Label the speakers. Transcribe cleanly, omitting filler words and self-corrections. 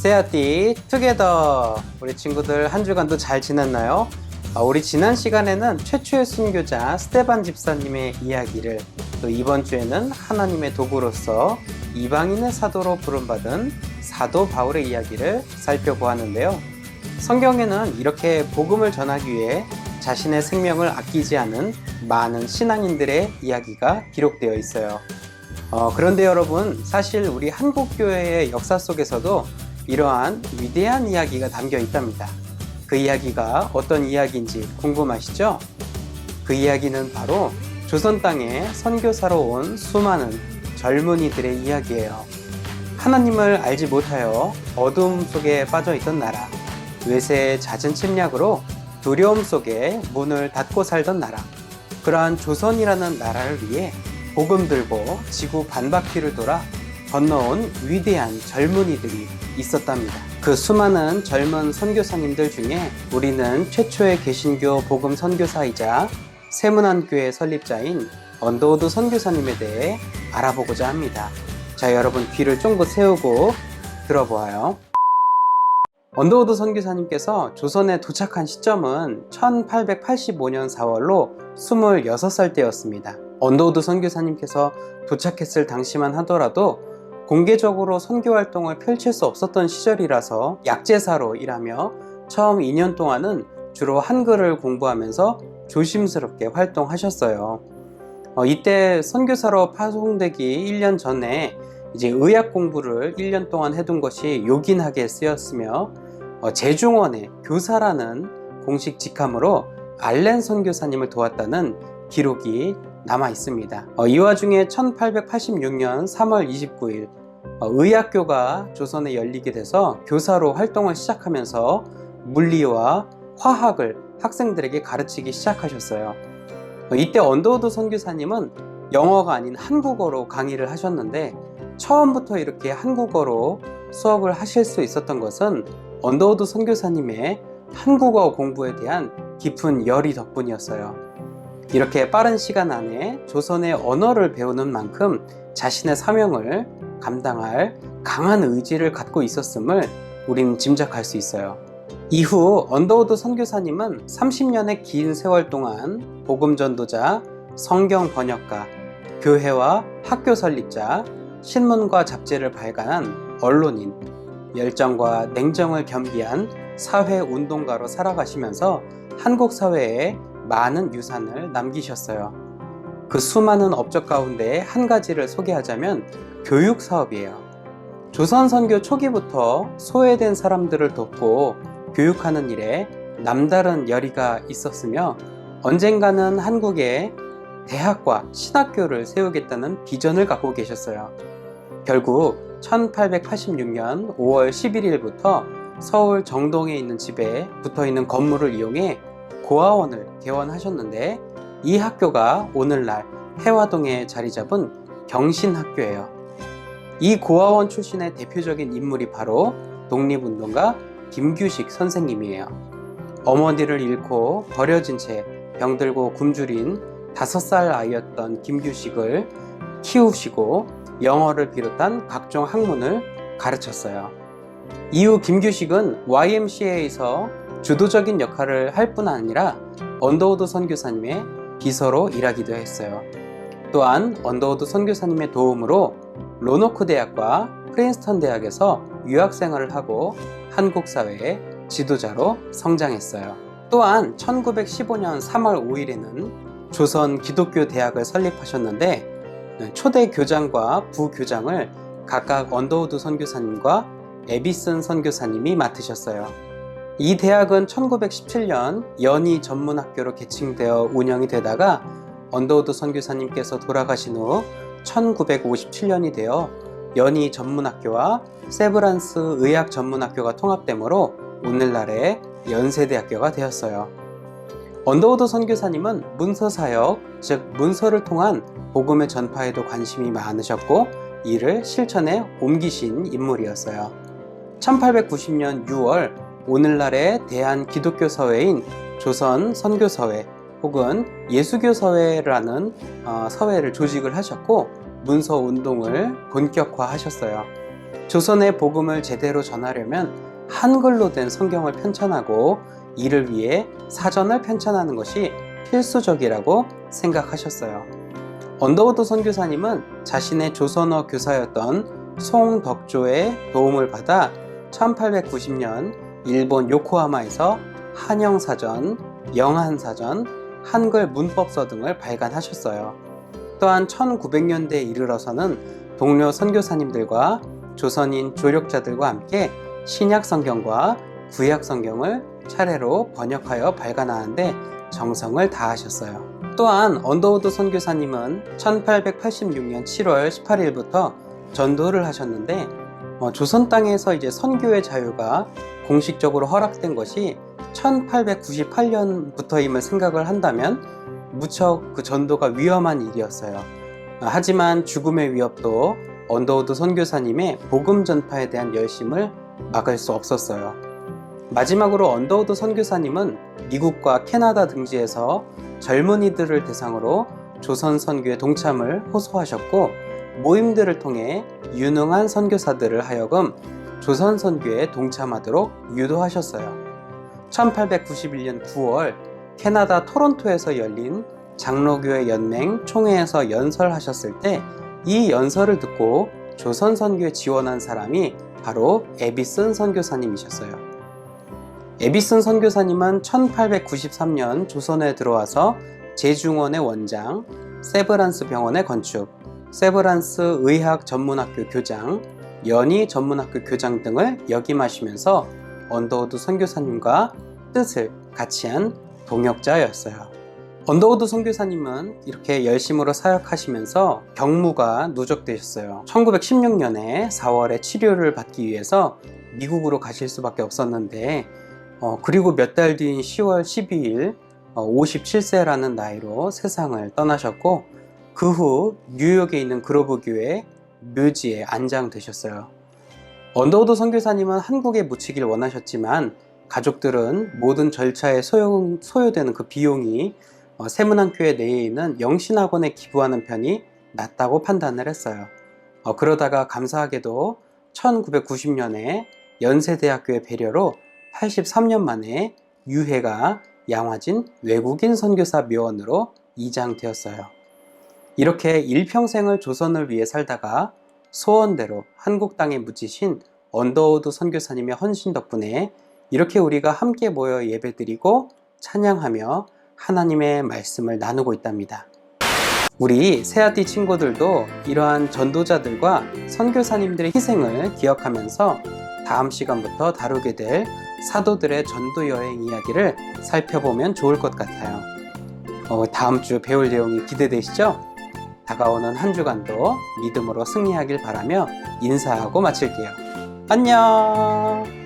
Speaker 1: 세아띠 투게더. 우리 친구들 한 주간도 잘 지냈나요? 우리 지난 시간에는 최초의 순교자 스테반 집사님의 이야기를, 또 이번 주에는 하나님의 도구로서 이방인의 사도로 부름받은 사도 바울의 이야기를 살펴보았는데요. 성경에는 이렇게 복음을 전하기 위해 자신의 생명을 아끼지 않은 많은 신앙인들의 이야기가 기록되어 있어요. 그런데 여러분, 사실 우리 한국교회의 역사 속에서도 이러한 위대한 이야기가 담겨 있답니다. 그 이야기가 어떤 이야기인지 궁금하시죠? 그 이야기는 바로 조선 땅에 선교사로 온 수많은 젊은이들의 이야기예요. 하나님을 알지 못하여 어두움 속에 빠져 있던 나라, 외세의 잦은 침략으로 두려움 속에 문을 닫고 살던 나라, 그러한 조선이라는 나라를 위해 복음 들고 지구 반바퀴를 돌아 건너온 위대한 젊은이들이 있었답니다. 그 수많은 젊은 선교사님들 중에 우리는 최초의 개신교 복음 선교사이자 세문안교회 설립자인 언더우드 선교사님에 대해 알아보고자 합니다. 자, 여러분 귀를 쫑긋 세우고 들어보아요. 언더우드 선교사님께서 조선에 도착한 시점은 1885년 4월로 26살 때였습니다. 언더우드 선교사님께서 도착했을 당시만 하더라도 공개적으로 선교 활동을 펼칠 수 없었던 시절이라서 약제사로 일하며 처음 2년 동안은 주로 한글을 공부하면서 조심스럽게 활동하셨어요. 이때 선교사로 파송되기 1년 전에 이제 의학 공부를 1년 동안 해둔 것이 요긴하게 쓰였으며 제중원의 교사라는 공식 직함으로 알렌 선교사님을 도왔다는 기록이 남아 있습니다. 이 와중에 1886년 3월 29일 의학교가 조선에 열리게 돼서 교사로 활동을 시작하면서 물리와 화학을 학생들에게 가르치기 시작하셨어요. 이때 언더우드 선교사님은 영어가 아닌 한국어로 강의를 하셨는데, 처음부터 이렇게 한국어로 수업을 하실 수 있었던 것은 언더우드 선교사님의 한국어 공부에 대한 깊은 열의 덕분이었어요. 이렇게 빠른 시간 안에 조선의 언어를 배우는 만큼 자신의 사명을 감당할 강한 의지를 갖고 있었음을 우린 짐작할 수 있어요. 이후 언더우드 선교사님은 30년의 긴 세월 동안 복음 전도자, 성경 번역가, 교회와 학교 설립자, 신문과 잡지를 발간한 언론인, 열정과 냉정을 겸비한 사회운동가로 살아가시면서 한국 사회에 많은 유산을 남기셨어요. 그 수많은 업적 가운데 한 가지를 소개하자면 교육 사업이에요. 조선 선교 초기부터 소외된 사람들을 돕고 교육하는 일에 남다른 열의가 있었으며, 언젠가는 한국에 대학과 신학교를 세우겠다는 비전을 갖고 계셨어요. 결국 1886년 5월 11일부터 서울 정동에 있는 집에 붙어있는 건물을 이용해 고아원을 개원하셨는데, 이 학교가 오늘날 해화동에 자리 잡은 경신학교예요. 이 고아원 출신의 대표적인 인물이 바로 독립운동가 김규식 선생님이에요. 어머니를 잃고 버려진 채 병들고 굶주린 5살 아이였던 김규식을 키우시고 영어를 비롯한 각종 학문을 가르쳤어요. 이후 김규식은 YMCA에서 주도적인 역할을 할 뿐 아니라 언더우드 선교사님의 비서로 일하기도 했어요. 또한 언더우드 선교사님의 도움으로 로노크 대학과 프린스턴 대학에서 유학생활을 하고 한국 사회의 지도자로 성장했어요. 또한 1915년 3월 5일에는 조선 기독교 대학을 설립하셨는데, 초대 교장과 부교장을 각각 언더우드 선교사님과 에비슨 선교사님이 맡으셨어요. 이 대학은 1917년 연희 전문학교로 개칭되어 운영이 되다가 언더우드 선교사님께서 돌아가신 후 1957년이 되어 연희 전문학교와 세브란스 의학 전문학교가 통합되므로 오늘날의 연세대학교가 되었어요. 언더우드 선교사님은 문서사역, 즉 문서를 통한 복음의 전파에도 관심이 많으셨고 이를 실천에 옮기신 인물이었어요. 1890년 6월 오늘날의 대한기독교서회인 조선선교서회 혹은 예수교서회라는 서회를 조직을 하셨고 문서운동을 본격화하셨어요. 조선의 복음을 제대로 전하려면 한글로 된 성경을 편찬하고 이를 위해 사전을 편찬하는 것이 필수적이라고 생각하셨어요. 언더우드 선교사님은 자신의 조선어 교사였던 송덕조의 도움을 받아 1890년 일본 요코하마에서 한영사전, 영한사전, 한글 문법서 등을 발간하셨어요. 또한 1900년대에 이르러서는 동료 선교사님들과 조선인 조력자들과 함께 신약 성경과 구약 성경을 차례로 번역하여 발간하는데 정성을 다하셨어요. 또한 언더우드 선교사님은 1886년 7월 18일부터 전도를 하셨는데 조선 땅에서 이제 선교의 자유가 공식적으로 허락된 것이 1898년부터임을 생각을 한다면 무척 그 전도가 위험한 일이었어요. 하지만 죽음의 위협도 언더우드 선교사님의 복음 전파에 대한 열심을 막을 수 없었어요. 마지막으로 언더우드 선교사님은 미국과 캐나다 등지에서 젊은이들을 대상으로 조선 선교에 동참을 호소하셨고 모임들을 통해 유능한 선교사들을 하여금 조선 선교에 동참하도록 유도하셨어요. 1891년 9월 캐나다 토론토에서 열린 장로교회 연맹 총회에서 연설하셨을 때 이 연설을 듣고 조선 선교에 지원한 사람이 바로 에비슨 선교사님이셨어요. 에비슨 선교사님은 1893년 조선에 들어와서 제중원의 원장, 세브란스 병원의 건축, 세브란스 의학 전문학교 교장, 연희 전문학교 교장 등을 역임하시면서 언더우드 선교사님과 뜻을 같이 한 동역자였어요. 언더우드 선교사님은 이렇게 열심으로 사역하시면서 경무가 누적되셨어요. 1916년에 4월에 치료를 받기 위해서 미국으로 가실 수밖에 없었는데 그리고 몇 달 뒤인 10월 12일 57세라는 나이로 세상을 떠나셨고 그 후 뉴욕에 있는 그로브 교회 묘지에 안장되셨어요. 언더우드 선교사님은 한국에 묻히길 원하셨지만 가족들은 모든 절차에 소요되는 그 비용이 세문안교회 내에 있는 영신학원에 기부하는 편이 낫다고 판단을 했어요. 그러다가 감사하게도 1990년에 연세대학교의 배려로 83년 만에 유해가 양화진 외국인 선교사 묘원으로 이장되었어요. 이렇게 일평생을 조선을 위해 살다가 소원대로 한국 땅에 묻히신 언더우드 선교사님의 헌신 덕분에 이렇게 우리가 함께 모여 예배드리고 찬양하며 하나님의 말씀을 나누고 있답니다. 우리 새아띠 친구들도 이러한 전도자들과 선교사님들의 희생을 기억하면서 다음 시간부터 다루게 될 사도들의 전도 여행 이야기를 살펴보면 좋을 것 같아요. 다음 주 배울 내용이 기대되시죠? 다가오는 한 주간도 믿음으로 승리하길 바라며 인사하고 마칠게요. 안녕!